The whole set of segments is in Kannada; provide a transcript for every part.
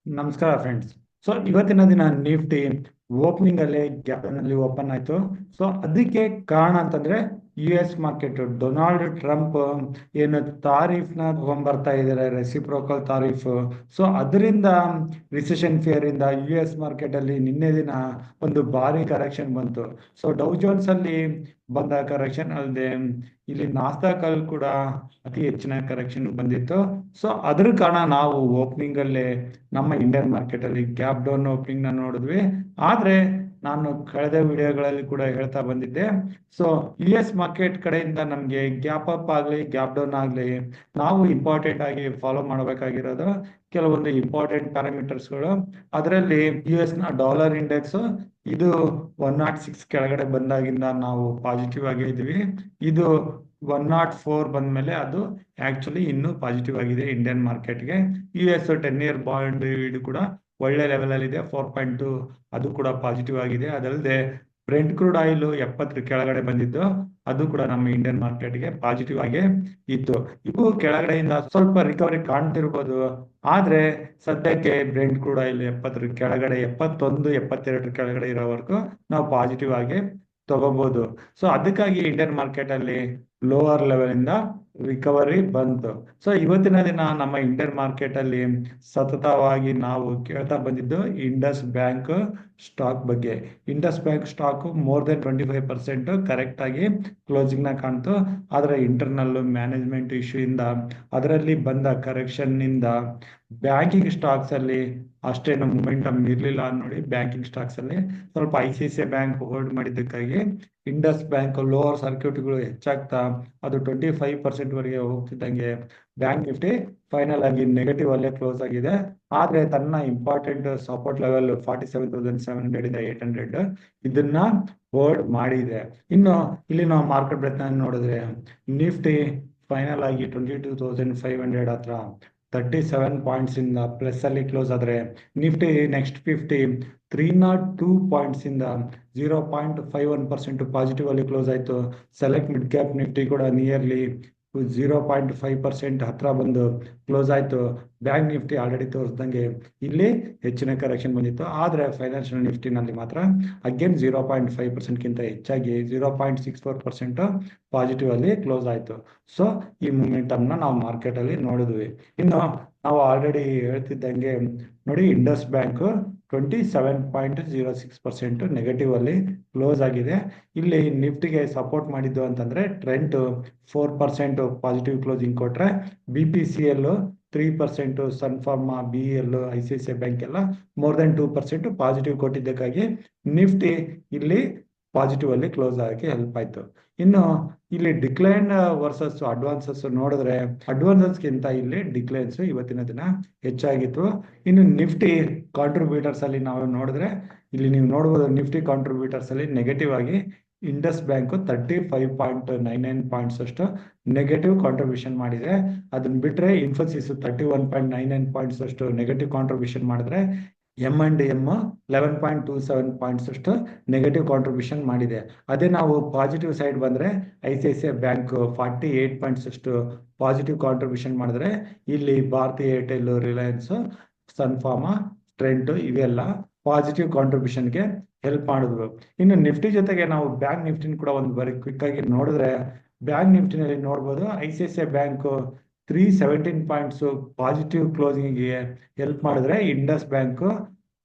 ನಮಸ್ಕಾರ ಫ್ರೆಂಡ್ಸ್. ಸೊ ಇವತ್ತಿನ ದಿನ ನಿಫ್ಟಿ ಓಪನಿಂಗ್ ಅಲ್ಲಿ ಗ್ಯಾಪ್ ನಲ್ಲಿ ಓಪನ್ ಆಯ್ತು. ಸೊ ಅದಕ್ಕೆ ಕಾರಣ ಅಂತಂದ್ರೆ U S market Donald Trump ಏನು ತಾರೀಫ್ ನ ತಗೊಂಡ್ಬರ್ತಾ ಇದ್ದಾರೆ, ರೆಸಿಪ್ರೋಕಲ್ ತಾರೀಫ್. ಸೊ ಅದರಿಂದ ರಿಸೆಷನ್ ಫಿಯರ್ ಇಂದ ಯು ಎಸ್ ಮಾರ್ಕೆಟ್ ಅಲ್ಲಿ ನಿನ್ನೆ ದಿನ ಒಂದು ಭಾರಿ ಕರೆಕ್ಷನ್ ಬಂತು. ಸೊ ಡೌ ಜೋನ್ಸ್ ಅಲ್ಲಿ ಬಂದ ಕರೆಕ್ಷನ್ ಅಲ್ಲದೆ ಇಲ್ಲಿ ನಾಸ್ಡಾಕ್ ಅಲ್ಲಿ ಕೂಡ ಅತಿ ಹೆಚ್ಚಿನ ಕರೆಕ್ಷನ್ ಬಂದಿತ್ತು. ಸೊ ಅದ್ರ ಕಾರಣ ನಾವು ಓಪನಿಂಗ್ ಅಲ್ಲಿ ನಮ್ಮ ಇಂಡಿಯನ್ ಮಾರ್ಕೆಟ್ ಅಲ್ಲಿ ಗ್ಯಾಪ್ ಡೌನ್ ಓಪನಿಂಗ್ ನ ನೋಡಿದ್ವಿ. ಆದ್ರೆ ನಾನು ಕಳೆದ ವಿಡಿಯೋಗಳಲ್ಲಿ ಕೂಡ ಹೇಳ್ತಾ ಬಂದಿದ್ದೆ, ಸೊ ಯು ಎಸ್ ಮಾರ್ಕೆಟ್ ಕಡೆಯಿಂದ ನಮ್ಗೆ ಗ್ಯಾಪ್ ಅಪ್ ಆಗ್ಲಿ ಗ್ಯಾಪ್ ಡೌನ್ ಆಗ್ಲಿ ನಾವು ಇಂಪಾರ್ಟೆಂಟ್ ಆಗಿ ಫಾಲೋ ಮಾಡಬೇಕಾಗಿರೋದು ಕೆಲವೊಂದು ಇಂಪಾರ್ಟೆಂಟ್ ಪ್ಯಾರಾಮೀಟರ್ಸ್ಗಳು. ಅದರಲ್ಲಿ ಯು ಎಸ್ ನ ಡಾಲರ್ ಇಂಡೆಕ್ಸ್ ಇದು 106 ಕೆಳಗಡೆ ಬಂದಾಗಿಂದ ನಾವು ಪಾಸಿಟಿವ್ ಆಗಿ ಇದ್ವಿ. ಇದು 104 ಬಂದ್ಮೇಲೆ ಅದು ಆಕ್ಚುಲಿ ಇನ್ನೂ ಪಾಸಿಟಿವ್ ಆಗಿದೆ ಇಂಡಿಯನ್ ಮಾರ್ಕೆಟ್ಗೆ. ಯು ಎಸ್ 10 year ಬಾಂಡ್ ಇದು ಕೂಡ ಒಳ್ಳೆ ಲೆವೆಲ್ ಅಲ್ಲಿ ಇದೆ, 4.2 ಅದು ಕೂಡ ಪಾಸಿಟಿವ್ ಆಗಿದೆ. ಅದಲ್ಲದೆ ಬ್ರೆಂಟ್ ಕ್ರೂಡ್ ಆಯಿಲ್ 70 ಕೆಳಗಡೆ ಬಂದಿದ್ದು ಅದು ಕೂಡ ನಮ್ಮ ಇಂಡಿಯನ್ ಮಾರ್ಕೆಟ್ಗೆ ಪಾಸಿಟಿವ್ ಆಗಿ ಇತ್ತು. ಇವು ಕೆಳಗಡೆಯಿಂದ ಸ್ವಲ್ಪ ರಿಕವರಿ ಕಾಣ್ತಿರ್ಬೋದು, ಆದ್ರೆ ಸದ್ಯಕ್ಕೆ ಬ್ರೆಂಟ್ ಕ್ರೂಡ್ ಆಯಿಲ್ 70 ಕೆಳಗಡೆ, 71 72 ಕೆಳಗಡೆ ಇರೋವರೆಗೂ ನಾವು ಪಾಸಿಟಿವ್ ಆಗಿ ತಗೋಬಹುದು. ಸೊ ಅದಕ್ಕಾಗಿ ಇಂಡಿಯನ್ ಮಾರ್ಕೆಟ್ ಅಲ್ಲಿ ಲೋವರ್ ಲೆವೆಲ್ ಇಂದ ರಿಕವರಿ ಬಂತು. ಸೊ ಇವತ್ತಿನ ದಿನ ನಮ್ಮ ಇಂಡಿಯನ್ ಮಾರ್ಕೆಟ್ ಅಲ್ಲಿ ಸತತವಾಗಿ ನಾವು ಕೇಳ್ತಾ ಬಂದಿದ್ದು ಇಂಡಸ್ ಬ್ಯಾಂಕ್ ಸ್ಟಾಕ್ ಬಗ್ಗೆ. Indus bank stock more than 25% correct ಆಗಿ ಕ್ಲೋಸಿಂಗ್ ನ ಕಾಣ್ತು. ಆದ್ರೆ ಇಂಟರ್ನಲ್ ಮ್ಯಾನೇಜ್ಮೆಂಟ್ ಇಶ್ಯೂ ಇಂದ ಅದರಲ್ಲಿ ಬಂದ ಕರೆಕ್ಷನ್ ನಿಂದ ಬ್ಯಾಂಕಿಂಗ್ ಸ್ಟಾಕ್ಸ್ ಅಲ್ಲಿ ಅಷ್ಟೇನು ಮೊಮೆಂಟಮ್ ಇರ್ಲಿಲ್ಲ ನೋಡಿ. ಬ್ಯಾಂಕಿಂಗ್ ಸ್ಟಾಕ್ಸ್ ಅಲ್ಲಿ ಸ್ವಲ್ಪ ICICI ಬ್ಯಾಂಕ್ ಹೋಲ್ಡ್ ಮಾಡಿದ್ದಕ್ಕಾಗಿ ಇಂಡಸ್ ಬ್ಯಾಂಕ್ ಲೋವರ್ ಸರ್ಕ್ಯೂಟ್ಗಳು ಹೆಚ್ಚಾಗ್ತಾ ಅದು 25% ವರೆಗೆ ಹೋಗ್ತಿದ್ದಂಗೆ ಬ್ಯಾಂಕ್ ನಿಫ್ಟಿ ಫೈನಲ್ ಆಗಿ ನೆಗೆಟಿವ್ ಅಲ್ಲೇ ಕ್ಲೋಸ್ ಆಗಿದೆ. ಆದ್ರೆ ತನ್ನ ಇಂಪಾರ್ಟೆಂಟ್ ಸಪೋರ್ಟ್ ಲೆವೆಲ್ 47,700 ಇಂದ 800 ಇದನ್ನ ಹೋಲ್ಡ್ ಮಾಡಿದೆ. ಇನ್ನು ಇಲ್ಲಿ ನಾವು ಮಾರ್ಕೆಟ್ ಬ್ರೇಕ್ ನೋಡಿದ್ರೆ ನಿಫ್ಟಿ ಫೈನಲ್ ಆಗಿ 22,500 ಹತ್ರ 37 ಪಾಯಿಂಟ್ಸ್ ಇಂದ ಪ್ಲಸ್ ಅಲ್ಲಿ ಕ್ಲೋಸ್ ಆದ್ರೆ ನಿಫ್ಟಿ ನೆಕ್ಸ್ಟ್ 302 ಪಾಯಿಂಟ್ಸ್ ಇಂದ 0.51% ಪಾಸಿಟಿವ್ ಅಲ್ಲಿ ಕ್ಲೋಸ್ ಆಯ್ತು. ಸೆಲೆಕ್ಟ್ ಮಿಡ್ ಕ್ಯಾಪ್ ನಿಫ್ಟಿ ಕೂಡ ನಿಯರ್ಲಿ 0.5% ಹತ್ರ ಬಂದು ಕ್ಲೋಸ್ ಆಯ್ತು. ಬ್ಯಾಂಕ್ ನಿಫ್ಟಿ ಆಲ್ರೆಡಿ ತೋರಿಸ್ದಂಗೆ ಇಲ್ಲಿ ಹೆಚ್ಚಿನ ಕರೆಕ್ಷನ್ ಬಂದಿತ್ತು, ಆದ್ರೆ ಫೈನಾನ್ಷಿಯಲ್ ನಿಫ್ಟಿನಲ್ಲಿ ಮಾತ್ರ ಅಗೇನ್ 0.5% ಗಿಂತ ಹೆಚ್ಚಾಗಿ 0.64% ಪಾಸಿಟಿವ್ ಅಲ್ಲಿ ಕ್ಲೋಸ್ ಆಯ್ತು. ಸೊ ಈ ಮೊಮೆಂಟಮ್ ನ ನಾವು ಮಾರ್ಕೆಟ್ ಅಲ್ಲಿ ನೋಡಿದ್ವಿ. ಇನ್ನು ನಾವು ಆಲ್ರೆಡಿ ಹೇಳ್ತಿದ್ದಂಗೆ ನೋಡಿ, ಇಂಡಸ್ ಬ್ಯಾಂಕ್ 27.06% ನೆಗೆಟಿವ್ ಅಲ್ಲಿ ಕ್ಲೋಸ್ ಆಗಿದೆ. ಇಲ್ಲಿ ನಿಫ್ಟಿಗೆ ಸಪೋರ್ಟ್ ಮಾಡಿದ್ದು ಅಂತಂದ್ರೆ ಟ್ರೆಂಡ್ 4% ಪಾಸಿಟಿವ್ ಕ್ಲೋಸಿಂಗ್ ಕೊಟ್ರೆ, BPCL 3%, Sun Pharma, BEL, ICICI bank ಎಲ್ಲ ಮೋರ್ ದೆನ್ 2% ಪಾಸಿಟಿವ್ ಕೊಟ್ಟಿದ್ದಕ್ಕಾಗಿ ನಿಫ್ಟಿ ಇಲ್ಲಿ ಪಾಸಿಟಿವ್ ಅಲ್ಲಿ ಕ್ಲೋಸ್ ಆಗಿ ಹೆಲ್ಪ್ ಆಯ್ತು. ಇನ್ನು ಇಲ್ಲಿ ಡಿಕ್ಲೈನ್ ವರ್ಸಸ್ ಅಡ್ವಾನ್ಸಸ್ ನೋಡಿದ್ರೆ ಅಡ್ವಾನ್ಸಸ್ ಗಿಂತ ಇಲ್ಲಿ ಡಿಕ್ಲೈನ್ಸ್ ಇವತ್ತಿನ ದಿನ ಹೆಚ್ಚಾಗಿತ್ತು. ಇನ್ನು ನಿಫ್ಟಿ ಕಾಂಟ್ರಿಬ್ಯೂಟರ್ಸ್ ಅಲ್ಲಿ ನಾವು ನೋಡಿದ್ರೆ ಇಲ್ಲಿ ನೀವು ನೋಡಬಹುದು, ನಿಫ್ಟಿ ಕಾಂಟ್ರಿಬ್ಯೂಟರ್ಸ್ ಅಲ್ಲಿ ನೆಗೆಟಿವ್ ಆಗಿ ಇಂಡಸ್ ಬ್ಯಾಂಕ್ 35.99 ಪಾಯಿಂಟ್ಸ್ ಅಷ್ಟು ನೆಗೆಟಿವ್ ಕಾಂಟ್ರಿಬ್ಯೂಷನ್ ಮಾಡಿದೆ. ಅದನ್ನ ಬಿಟ್ರೆ ಇನ್ಫೋಸಿಸ್ 31.99 ಪಾಯಿಂಟ್ಸ್ ಅಷ್ಟು ನೆಗೆಟಿವ್ ಕಾಂಟ್ರಿಬ್ಯೂಷನ್ ಮಾಡಿದ್ರೆ, M&M 11.27 ಪಾಯಿಂಟ್ಸ್ ಅಷ್ಟು ನೆಗೆಟಿವ್ ಕಾಂಟ್ರಿಬ್ಯೂಷನ್ ಮಾಡಿದೆ. ಅದೇ ನಾವು ಪಾಸಿಟಿವ್ ಸೈಡ್ ಬಂದ್ರೆ ICICI ಬ್ಯಾಂಕ್ 48 ಪಾಯಿಂಟ್ಸ್ ಅಷ್ಟು ಪಾಸಿಟಿವ್ ಕಾಂಟ್ರಿಬ್ಯೂಷನ್ ಮಾಡಿದ್ರೆ, ಇಲ್ಲಿ ಭಾರತೀಯ ಏರ್ಟೆಲ್, ರಿಲಯನ್ಸ್, ಸನ್ಫಾರ್ಮಾ, ಟ್ರೆಂಟ್ ಇವೆಲ್ಲ ಪಾಸಿಟಿವ್ ಕಾಂಟ್ರಿಬ್ಯೂಷನ್ಗೆ ಹೆಲ್ಪ್ ಮಾಡಿದ್ವು. ಇನ್ನು ನಿಫ್ಟಿ ಜೊತೆಗೆ ನಾವು ಬ್ಯಾಂಕ್ ನಿಫ್ಟಿನ ಕೂಡ ಒಂದು ಬರೀ ಕ್ವಿಕ್ ಆಗಿ ನೋಡಿದ್ರೆ, ಬ್ಯಾಂಕ್ ನಿಫ್ಟಿನಲ್ಲಿ ನೋಡ್ಬೋದು ICICI bank 317 points positive closing ಗೆ ಹೆಲ್ಪ್ ಮಾಡಿದ್ರೆ, Indus bank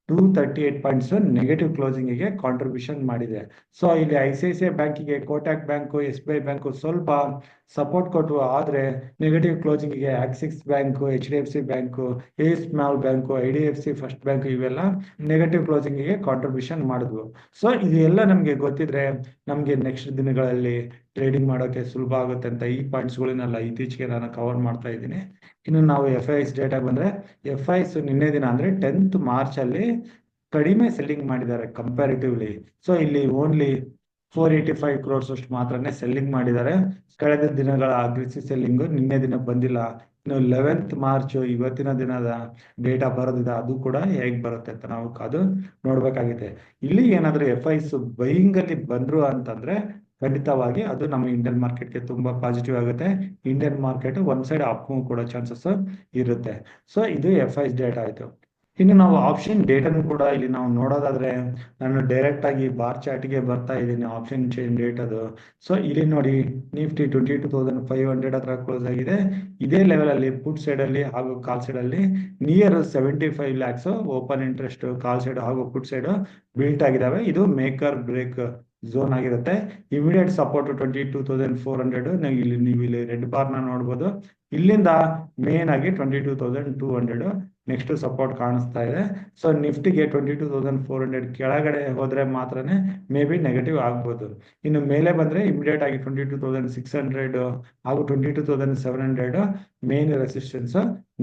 238 points negative closing ಗೆ ಕಾಂಟ್ರಿಬ್ಯೂಷನ್ ಮಾಡಿದೆ. ಸೊ ಇಲ್ಲಿ ICICI ಬ್ಯಾಂಕಿಗೆ ಕೋಟಕ್ ಬ್ಯಾಂಕ್, SBI ಬ್ಯಾಂಕ್ ಸ್ವಲ್ಪ ಸಪೋರ್ಟ್ ಕೊಟ್ಟು, ಆದ್ರೆ ನೆಗೆಟಿವ್ ಕ್ಲೋಸಿಂಗ್ ಗೆ Axis bank, HDFC bank, small bank, IDFC first bank ಇವೆಲ್ಲ ನೆಗೆಟಿವ್ ಕ್ಲೋಸಿಂಗ್ ಗೆ ಕಾಂಟ್ರಿಬ್ಯೂಷನ್ ಮಾಡಿದ್ವು. ಸೊ ಇದೆಲ್ಲ ನಮ್ಗೆ ಗೊತ್ತಿದ್ರೆ ನಮ್ಗೆ ನೆಕ್ಸ್ಟ್ ದಿನಗಳಲ್ಲಿ ಟ್ರೇಡಿಂಗ್ ಮಾಡೋಕೆ ಸುಲಭ ಆಗುತ್ತೆ ಅಂತ ಈ ಪಾಯಿಂಟ್ಸ್ ಗಳನ್ನೆಲ್ಲ ಇತ್ತೀಚೆಗೆ ನಾನು ಕವರ್ ಮಾಡ್ತಾ ಇದ್ದೀನಿ. ಇನ್ನು ನಾವು FIS ಡೇಟಾ ಬಂದ್ರೆ, FIS ನಿನ್ನೆ ದಿನ ಅಂದ್ರೆ 10th ಮಾರ್ಚ್ ಅಲ್ಲಿ ಕಡಿಮೆ ಸೆಲ್ಲಿಂಗ್ ಮಾಡಿದ್ದಾರೆ ಕಂಪ್ಯಾರಿಟಿವ್ಲಿ. ಸೊ ಇಲ್ಲಿ ಓನ್ಲಿ 485 crores ಅಷ್ಟು ಮಾತ್ರನೇ ಸೆಲ್ಲಿಂಗ್ ಮಾಡಿದ್ದಾರೆ. ಕಳೆದ ದಿನಗಳ ಅಗ್ರೆಸಿವ್ ಸೆಲ್ಲಿಂಗ್ ನಿನ್ನೆ ದಿನ ಬಂದಿಲ್ಲ. ಇನ್ನು 11th ಮಾರ್ಚ್ ಇವತ್ತಿನ ದಿನದ ಡೇಟಾ ಬರೋದಿದೆ, ಅದು ಕೂಡ ಹೇಗ್ ಬರುತ್ತೆ ಅಂತ ನಾವು ಕಾದು ನೋಡ್ಬೇಕಾಗಿದೆ. ಇಲ್ಲಿ ಏನಾದ್ರೂ FIS ಬೈಯಿಂಗ್ ಅಲ್ಲಿ ಬಂದ್ರು ಅಂತಂದ್ರೆ ಖಂಡಿತವಾಗಿ ಅದು ನಮ್ಮ ಇಂಡಿಯನ್ ಮಾರ್ಕೆಟ್ಗೆ ತುಂಬಾ ಪಾಸಿಟಿವ್ ಆಗುತ್ತೆ. ಇಂಡಿಯನ್ ಮಾರ್ಕೆಟ್ ಒಂದ್ ಸೈಡ್ ಅಪ್ ಮೂವ್ ಕೊಡೋ ಚಾನ್ಸಸ್ ಇರುತ್ತೆ. ಸೊ ಇದು FIS ಡೇಟಾ ಆಯ್ತು. ಇನ್ನು ನಾವು ಆಪ್ಷನ್ ಡೇಟನ್ನು ಕೂಡ ಇಲ್ಲಿ ನಾವು ನೋಡೋದಾದ್ರೆ ನಾನು ಡೈರೆಕ್ಟ್ ಆಗಿ ಬಾರ್ ಚಾರ್ಟ್ಗೆ ಬರ್ತಾ ಇದ್ದೀನಿ ಆಪ್ಷನ್ ಚೇಂಜ್ ಡೇಟ್ ಅದು. ಸೊ ಇಲ್ಲಿ ನೋಡಿ ನಿಫ್ಟಿ 22,500 ಹತ್ರ ಕ್ಲೋಸ್ ಆಗಿದೆ. ಇದೇ ಲೆವೆಲ್ ಅಲ್ಲಿ ಪುಟ್ ಸೈಡ್ ಅಲ್ಲಿ ಹಾಗೂ ಕಾಲ್ ಸೈಡ್ ಅಲ್ಲಿ ನಿಯರ್ 75 ಲ್ಯಾಕ್ಸ್ ಓಪನ್ ಇಂಟ್ರೆಸ್ಟ್ ಕಾಲ್ ಸೈಡ್ ಹಾಗೂ ಪುಟ್ ಸೈಡ್ ಬಿಲ್ಟ್ ಆಗಿದಾವೆ. ಇದು ಮೇಕರ್ ಬ್ರೇಕ್ ಝೋನ್ ಆಗಿರುತ್ತೆ. ಇಮಿಡಿಯೇಟ್ ಸಪೋರ್ಟ್ 22,400 ನೀವು ಇಲ್ಲಿ ರೆಡ್ ಬಾರ್ ನ ನೋಡ್ಬೋದು. ಇಲ್ಲಿಂದ ಮೇನ್ ಆಗಿ 22,200 ನೆಕ್ಸ್ಟ್ ಸಪೋರ್ಟ್ ಕಾಣಿಸ್ತಾ ಇದೆ. ಸೊ ನಿಫ್ಟಿಗೆ 22,400 ಕೆಳಗಡೆ ಹೋದ್ರೆ ಮಾತ್ರನೇ ಮೇ ಬಿ ನೆಗೆಟಿವ್ ಆಗ್ಬೋದು. ಇನ್ನು ಮೇಲೆ ಬಂದ್ರೆ ಇಮಿಡಿಯೇಟ್ ಆಗಿ 22,600 ಹಾಗೂ 22,700 ಮೇನ್ ರೆಸಿಸ್ಟೆನ್ಸ್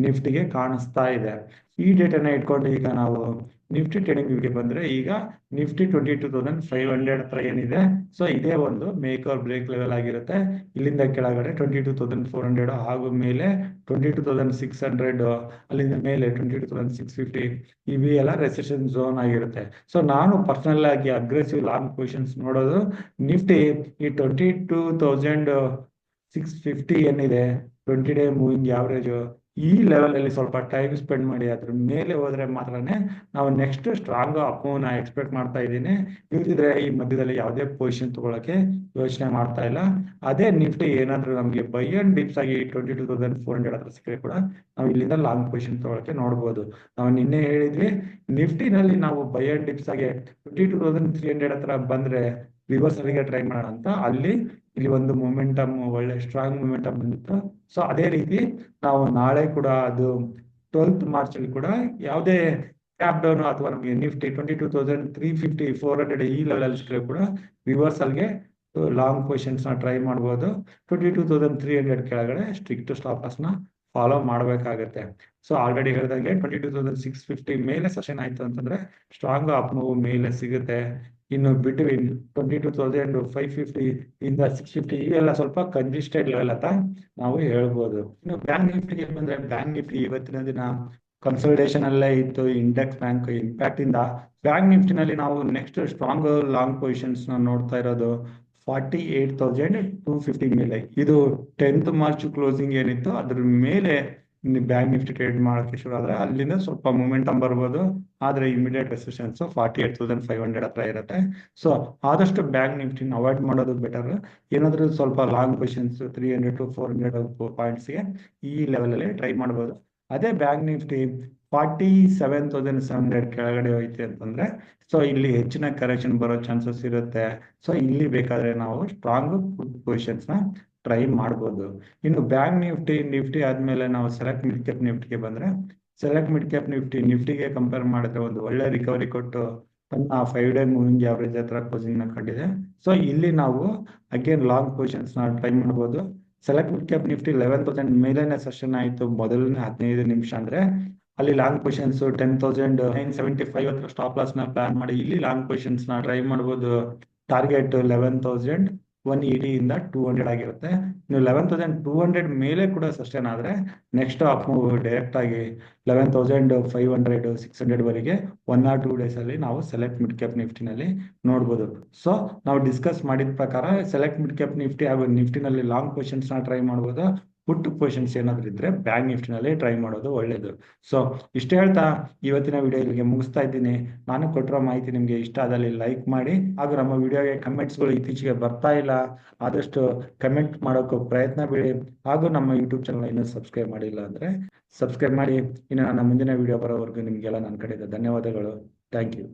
ನಿಫ್ಟಿಗೆ ಕಾಣಿಸ್ತಾ ಇದೆ. ಈ ಡೇಟನ್ನ ಇಟ್ಕೊಂಡು ಈಗ ನಾವು ನಿಫ್ಟಿ ಟ್ರೇಡಿಂಗ್ ವ್ಯೂಗೆ ಬಂದ್ರೆ ಈಗ ನಿಫ್ಟಿ 22,500 ಹತ್ರ ಏನಿದೆ, ಸೊ ಇದೇ ಒಂದು ಮೇಕ್ ಆರ್ ಬ್ರೇಕ್ ಲೆವೆಲ್ ಆಗಿರುತ್ತೆ. ಇಲ್ಲಿಂದ ಕೆಳಗಡೆ 22,400 ಹಾಗೂ ಮೇಲೆ 22,600, ಅಲ್ಲಿಂದ ಮೇಲೆ 22,650 ಇವಿ ಎಲ್ಲ ರೆಸಿಸ್ಟೆನ್ಸ್ ಝೋನ್ ಆಗಿರುತ್ತೆ. ಸೊ ನಾನು ಪರ್ಸನಲ್ ಆಗಿ ಅಗ್ರೆಸಿವ್ ಲಾಂಗ್ ಪೊಸಿಷನ್ಸ್ ನೋಡೋದು ನಿಫ್ಟಿ ಈ 22,650 ಏನಿದೆ 20-day ಮೂವಿಂಗ್ ಆವರೇಜ್, ಈ ಲೆವೆಲ್ ಅಲ್ಲಿ ಸ್ವಲ್ಪ ಟೈಮ್ ಸ್ಪೆಂಡ್ ಮಾಡಿ ಅದ್ರ ಮೇಲೆ ಹೋದ್ರೆ ಮಾತ್ರನೇ ನಾವು ನೆಕ್ಸ್ಟ್ ಸ್ಟ್ರಾಂಗ್ ಅಪ್ ಮೂವ್ ನ ಎಕ್ಸ್ಪೆಕ್ಟ್ ಮಾಡ್ತಾ ಇದ್ದೀನಿ. ಇಲ್ದಿದ್ರೆ ಈ ಮಧ್ಯದಲ್ಲಿ ಯಾವುದೇ ಪೊಸಿಷನ್ ತಗೊಳಕ್ಕೆ ಯೋಚನೆ ಮಾಡ್ತಾ ಇಲ್ಲ. ಅದೇ ನಿಫ್ಟಿ ಏನಾದ್ರೂ ನಮಗೆ ಬೈ ಅಂಡ್ ಡಿಪ್ಸ್ ಆಗಿ 22,400 ಹತ್ರ ಸಿಕ್ಕರೆ ಕೂಡ ನಾವು ಇಲ್ಲಿಂದ ಲಾಂಗ್ ಪೊಸಿಷನ್ ತಗೊಳಕ್ಕೆ ನೋಡ್ಬೋದು. ನಾವು ನಿನ್ನೆ ಹೇಳಿದ್ವಿ ನಿಫ್ಟಿನಲ್ಲಿ ನಾವು ಬೈ ಅಂಡ್ ಡಿಪ್ಸ್ ಆಗಿ 22,300 ಹತ್ರ ಬಂದ್ರೆ ರಿವರ್ಸಲ್ ಗೆ ಟ್ರೈ ಮಾಡೋಣ ಅಂತ. ಅಲ್ಲಿ ಇಲ್ಲಿ ಒಂದು ಮೊಮೆಂಟಮ್ ಒಳ್ಳೆ ಸ್ಟ್ರಾಂಗ್ ಮೊಮೆಂಟಮ್ ಬಂದಿತ್ತು. ಸೊ ಅದೇ ರೀತಿ ನಾವು ನಾಳೆ ಕೂಡ ಅದು 12th ಮಾರ್ಚ್ ಅಲ್ಲಿ ಕೂಡ ಯಾವುದೇ ಕ್ಯಾಪ್ ಡೌನ್ ಅಥವಾ ನಮಗೆ ನಿಫ್ಟಿ 22,350 400 ಈ ಲೆವೆಲ್ ಅಲ್ಲಿ ಸಿಕ್ಕರೆ ಕೂಡ ರಿವರ್ಸಲ್ಗೆ ಲಾಂಗ್ ಪೊಸಿಷನ್ಸ್ ನ ಟ್ರೈ ಮಾಡಬಹುದು. 22,300 ಕೆಳಗಡೆ ಸ್ಟ್ರಿಕ್ಟ್ ಸ್ಟಾಪ್ ಲಾಸ್ ನ ಫಾಲೋ ಮಾಡಬೇಕಾಗುತ್ತೆ. ಸೊ ಆಲ್ರೆಡಿ ಹೇಳಿದಾಗೆ 22,650 ಮೇಲೆ ಸೆಷನ್ ಆಯ್ತು ಅಂತಂದ್ರೆ ಸ್ಟ್ರಾಂಗ್ ಅಪ್ ಮೂವ್ ಮೇಲೆ ಸಿಗುತ್ತೆ. ಇನ್ನು ಬಿಟ್ವೀನ್ 22,550 ಇಂದ 650 ಇವೆಲ್ಲ ಸ್ವಲ್ಪ ಕಂಜೆಸ್ಟೆಡ್ ಲೆವೆಲ್ ಅಂತ ನಾವು ಹೇಳ್ಬೋದು. ಇನ್ನು ಬ್ಯಾಂಕ್ ನಿಫ್ಟಿಗೆ ಬಂದ್ರೆ ಬ್ಯಾಂಕ್ ನಿಫ್ಟಿ ಇವತ್ತಿನ ದಿನ ಕನ್ಸಲ್ಟೇಷನ್ ಅಲ್ಲೇ ಇತ್ತು. ಇಂಡೆಕ್ಸ್ ಬ್ಯಾಂಕ್ ಇಂಪ್ಯಾಕ್ಟ್ ಇಂದ ಬ್ಯಾಂಕ್ ನಿಫ್ಟಿನಲ್ಲಿ ನಾವು ನೆಕ್ಸ್ಟ್ ಸ್ಟ್ರಾಂಗ್ ಲಾಂಗ್ ಪೊಸಿಷನ್ಸ್ ನ ನೋಡ್ತಾ ಇರೋದು 48,250 ಮೇಲೆ. ಇದು 10th ಮಾರ್ಚ್ ಕ್ಲೋಸಿಂಗ್ ಏನಿತ್ತು ಅದ್ರ ಮೇಲೆ ಬ್ಯಾಂಕ್ ನಿಫ್ಟಿ ಟ್ರೇಡ್ ಮಾಡಕ್ಕೆ ಶುರು ಆದ್ರೆ ಅಲ್ಲಿಂದ ಸ್ವಲ್ಪ ಮೊಮೆಂಟಮ್ ಬರ್ಬೋದು. ಆದ್ರೆ ಇಮಿಡಿಯೇಟ್ ರೆಸಿಸ್ಟೆನ್ಸ್ 48,500 ಹತ್ರ ಇರುತ್ತೆ. ಸೊ ಆದಷ್ಟು ಬ್ಯಾಂಕ್ ನಿಫ್ಟಿನ ಅವಾಯ್ಡ್ ಮಾಡೋದು ಬೆಟರ್. ಏನಾದ್ರೂ ಸ್ವಲ್ಪ ಲಾಂಗ್ ಪೊಸಿಷನ್ಸ್ 300 to 400 ಪಾಯಿಂಟ್ಸ್ಗೆ ಈ ಲೆವೆಲ್ ಅಲ್ಲಿ ಟ್ರೈ ಮಾಡಬಹುದು. ಅದೇ ಬ್ಯಾಂಕ್ ನಿಫ್ಟಿ 47,700 ಕೆಳಗಡೆ ಹೋಯ್ತು ಅಂತಂದ್ರೆ ಸೊ ಇಲ್ಲಿ ಹೆಚ್ಚಿನ ಕರೆಕ್ಷನ್ ಬರೋ ಚಾನ್ಸಸ್ ಇರುತ್ತೆ. ಸೊ ಇಲ್ಲಿ ಬೇಕಾದ್ರೆ ನಾವು ಸ್ಟ್ರಾಂಗ್ ಪೊಸಿಷನ್ಸ್ ನ ಟ್ರೈ ಮಾಡ್ಬೋದು. ಇನ್ನು ಬ್ಯಾಂಕ್ ನಿಫ್ಟಿ ಆದ್ಮೇಲೆ ನಾವು ಸೆಲೆಕ್ಟ್ ಮಿಡ್ ಕ್ಯಾಪ್ ನಿಫ್ಟಿಗೆ ಬಂದ್ರೆ ಸೆಲೆಕ್ಟ್ ಮಿಡ್ ಕ್ಯಾಪ್ ನಿಫ್ಟಿಗೆ ಕಂಪೇರ್ ಮಾಡಿದ್ರೆ ಒಂದು ಒಳ್ಳೆ ರಿಕವರಿ ಕೊಟ್ಟು ತನ್ನ 5-day ಮೂವಿಂಗ್ ಆವರೇಜ್ ಹತ್ರ ಕ್ಲೋಸಿಂಗ್ ನ ಕಂಡಿದೆ. ಸೊ ಇಲ್ಲಿ ನಾವು ಅಗೇನ್ ಲಾಂಗ್ ಪೊಸಿಷನ್ಸ್ ನ ಟ್ರೈ ಮಾಡಬಹುದು. ಸೆಲೆಕ್ಟ್ ಮಿಡ್ ಕ್ಯಾಪ್ ನಿಫ್ಟಿ 11,000 ಮೇಲೇನೆ ಸೆಷನ್ ಆಯ್ತು ಮೊದಲನೇ 15 ನಿಮಿಷ ಅಂದ್ರೆ ಅಲ್ಲಿ ಲಾಂಗ್ ಪೊಸಿಷನ್ಸ್ 10,975 ಹತ್ರ ಸ್ಟಾಪ್ ಲಾಸ್ ನ ಪ್ಲಾನ್ ಮಾಡಿ ಇಲ್ಲಿ ಲಾಂಗ್ ಪೊಸಿಷನ್ಸ್ ನ ಟ್ರೈ ಮಾಡಬಹುದು. ಟಾರ್ಗೆಟ್ 11,180 ಇಂದ 200 ಆಗಿರುತ್ತೆ. ನೀವು 11,200 ಮೇಲೆ ಕೂಡ ಸಸ್ಟೈನ್ ಆದ್ರೆ ನೆಕ್ಸ್ಟ್ ಅಪ್ ಮೂವ್ ಡೈರೆಕ್ಟ್ ಆಗಿ 11,500 600 ವರೆಗೆ 1 or 2 days ಅಲ್ಲಿ ನಾವು ಸೆಲೆಕ್ಟ್ ಮಿಡ್ ಕ್ಯಾಪ್ ನಿಫ್ಟಿನಲ್ಲಿ ನೋಡ್ಬೋದು. ಸೊ ನಾವು ಡಿಸ್ಕಸ್ ಮಾಡಿದ ಪ್ರಕಾರ ಸೆಲೆಕ್ಟ್ ಮಿಡ್ ಕ್ಯಾಪ್ ನಿಫ್ಟಿ ಹಾಗೂ ನಿಫ್ಟಿನಲ್ಲಿ ಲಾಂಗ್ ಪೊಸಿಷನ್ಸ್ ನ ಟ್ರೈ ಮಾಡಬಹುದು. ಪುಟ್ ಪೊಸಿಷನ್ಸ್ ಏನಾದ್ರು ಇದ್ರೆ ಬ್ಯಾಂಕ್ ನಿಫ್ಟಿನಲ್ಲಿ ಟ್ರೈ ಮಾಡೋದು ಒಳ್ಳೇದು. ಸೊ ಇಷ್ಟು ಹೇಳ್ತಾ ಇವತ್ತಿನ ವಿಡಿಯೋ ಇಲ್ಲಿಗೆ ಮುಗಿಸ್ತಾ ಇದ್ದೀನಿ. ನಾನು ಕೊಟ್ಟಿರೋ ಮಾಹಿತಿ ನಿಮ್ಗೆ ಇಷ್ಟ ಆದಲ್ಲಿ ಲೈಕ್ ಮಾಡಿ ಹಾಗೂ ನಮ್ಮ ವಿಡಿಯೋಗೆ ಕಮೆಂಟ್ಸ್ಗಳು ಇತ್ತೀಚೆಗೆ ಬರ್ತಾ ಇಲ್ಲ, ಆದಷ್ಟು ಕಮೆಂಟ್ ಮಾಡೋಕೆ ಪ್ರಯತ್ನ ಬಿಡಿ. ಹಾಗೂ ನಮ್ಮ ಯೂಟ್ಯೂಬ್ ಚಾನಲ್ ಇನ್ನೂ ಸಬ್ಸ್ಕ್ರೈಬ್ ಮಾಡಿಲ್ಲ ಅಂದ್ರೆ ಸಬ್ಸ್ಕ್ರೈಬ್ ಮಾಡಿ. ಇನ್ನು ನನ್ನ ಮುಂದಿನ ವಿಡಿಯೋ ಬರೋವರೆಗೂ ನಿಮ್ಗೆಲ್ಲ ನನ್ನ ಕಡೆಯಿಂದ ಧನ್ಯವಾದಗಳು. Thank you.